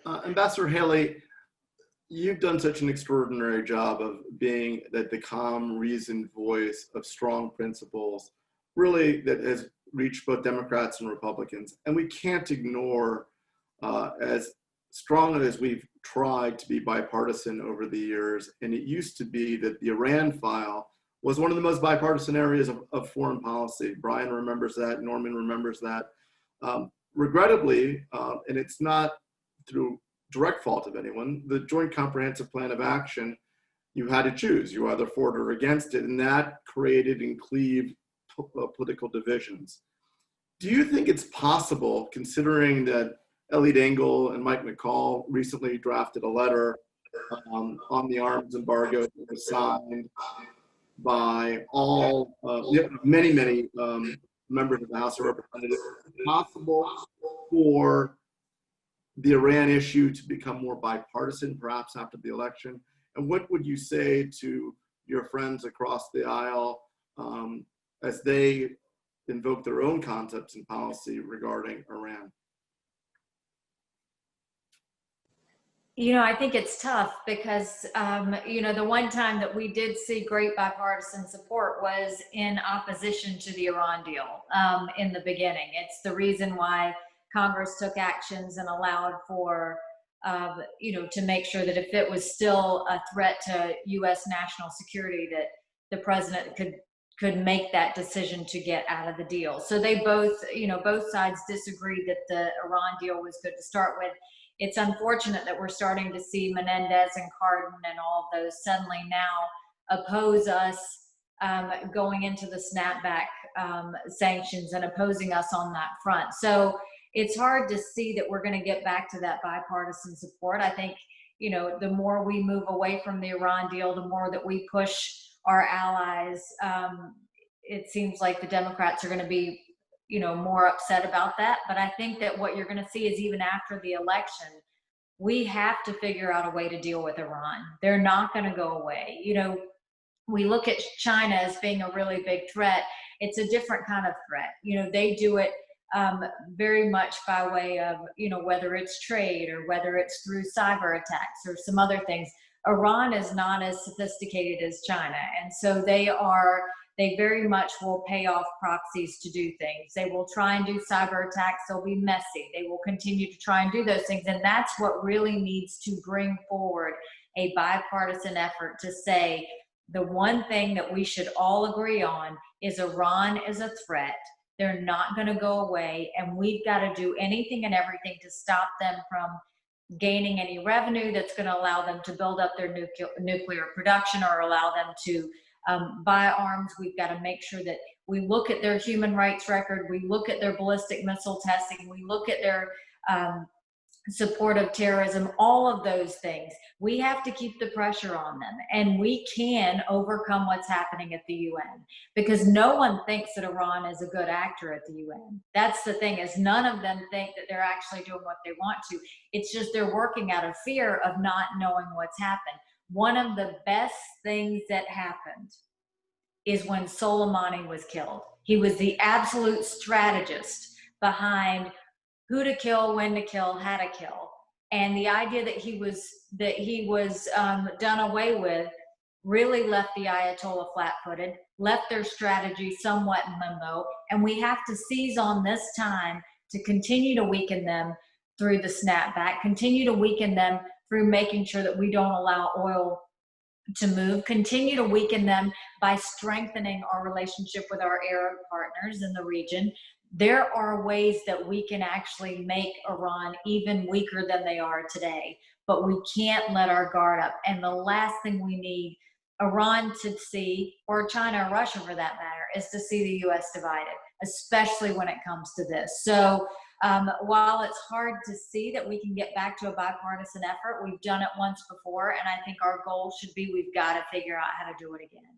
Ambassador Haley, you've done such an extraordinary job of being the calm, reasoned voice of strong principles, really that has reached both Democrats and Republicans. And we can't ignore, as strong as we've tried to be bipartisan over the years, and it used to be that the Iran file was one of the most bipartisan areas of foreign policy. Brian remembers that, Norman remembers that. Regrettably, and it's not through direct fault of anyone, the Joint Comprehensive Plan of Action, you had to choose. You were either for it or against it, and that created and cleaved political divisions. Do you think it's possible, considering that Elliot Engel and Mike McCall recently drafted a letter on the arms embargo that was signed by all, many members of the House of Representatives, is it possible for the Iran issue to become more bipartisan, perhaps after the election? And what would you say to your friends across the aisle as they invoke their own concepts and policy regarding Iran? You know, I think it's tough because, you know, the one time that we did see great bipartisan support was in opposition to the Iran deal in the beginning. It's the reason why Congress took actions and allowed for, you know, to make sure that if it was still a threat to U.S. national security, that the president could make that decision to get out of the deal. So they both, you know, both sides disagreed that the Iran deal was good to start with. It's unfortunate that we're starting to see Menendez and Cardin and all of those suddenly now oppose us going into the snapback sanctions and opposing us on that front. So it's hard to see that we're going to get back to that bipartisan support. I think, you know, the more we move away from the Iran deal, the more that we push our allies. It seems like the Democrats are going to be, you know, more upset about that. But I think that what you're going to see is even after the election, we have to figure out a way to deal with Iran. They're not going to go away. You know, we look at China as being a really big threat. It's a different kind of threat. You know, they do it very much by way of, you know, whether it's trade or whether it's through cyber attacks or some other things. Iran is not as sophisticated as China. And so they very much will pay off proxies to do things. They will try and do cyber attacks. They'll be messy. They will continue to try and do those things. And that's what really needs to bring forward a bipartisan effort to say the one thing that we should all agree on is Iran is a threat. They're not going to go away. And we've got to do anything and everything to stop them from gaining any revenue that's going to allow them to build up their nuclear production or allow them to buy arms. We've got to make sure that we look at their human rights record, we look at their ballistic missile testing, we look at their support of terrorism, all of those things. We have to keep the pressure on them, and we can overcome what's happening at the UN, because no one thinks that Iran is a good actor at the UN. That's the thing, is none of them think that they're actually doing what they want to. It's just they're working out of fear of not knowing what's happened. One of the best things that happened is when Soleimani was killed. He was the absolute strategist behind who to kill, when to kill, how to kill. And the idea that he was done away with really left the Ayatollah flat-footed, left their strategy somewhat in limbo. And we have to seize on this time to continue to weaken them through the snapback, continue to weaken them through making sure that we don't allow oil to move, continue to weaken them by strengthening our relationship with our Arab partners in the region. There are ways that we can actually make Iran even weaker than they are today, but we can't let our guard up. And the last thing we need Iran to see, or China or Russia for that matter, is to see the US divided, especially when it comes to this. So while it's hard to see that we can get back to a bipartisan effort, we've done it once before, and I think our goal should be we've got to figure out how to do it again.